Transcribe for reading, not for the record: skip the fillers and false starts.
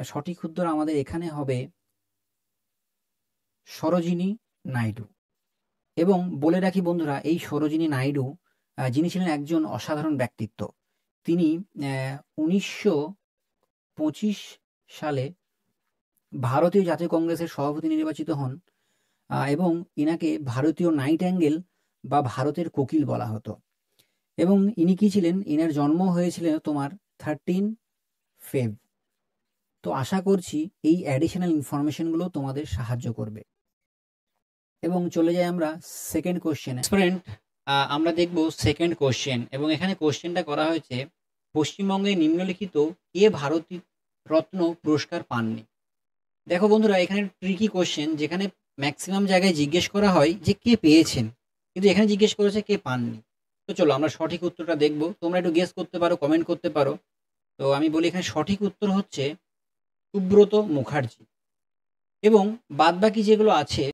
সঠিক উত্তর আমাদের এখানে হবে সরোজিনী নাইডু। এবং বলে রাখি বন্ধুরা, এই সরোজিনী নাইডু যিনি ছিলেন একজন অসাধারণ ব্যক্তিত্ব। তিনি 1925 সালে ভারতীয় জাতীয় কংগ্রেসের সভাপতি নির্বাচিত হন এবং ইনাকে ভারতীয় নাইটিঙ্গেল বা ভারতের কোকিল বলা হতো। এবং ইনি কি ছিলেন, ইনার জন্ম হয়েছিল তোমার 13 ফেব। তো আশা করছি এই অ্যাডিশনাল ইনফরমেশনগুলো তোমাদের সাহায্য করবে। এবং চলে যাই আমরা সেকেন্ড কোশ্চেনে। স্টুডেন্ট, আমরা দেখব সেকেন্ড কোশ্চেন, এবং এখানে কোশ্চেনটা করা হয়েছে পশ্চিমবঙ্গে নিম্নলিখিত কে ভারতী রত্ন পুরস্কার পাননি। দেখো বন্ধুরা, এখানে ট্রিকি কোশ্চেন, যেখানে ম্যাক্সিমাম জায়গায় জিজ্ঞেস করা হয় যে কে পেয়েছেন, কিন্তু এখানে জিজ্ঞেস করেছে কে পাননি। তো চলো আমরা সঠিক উত্তরটা দেখব। তোমরা একটু গেস করতে পারো, কমেন্ট করতে পারো। তো আমি বলি এখানে সঠিক উত্তর হচ্ছে সুব্রত মুখার্জি। এবং বাদবাকি যেগুলো আছে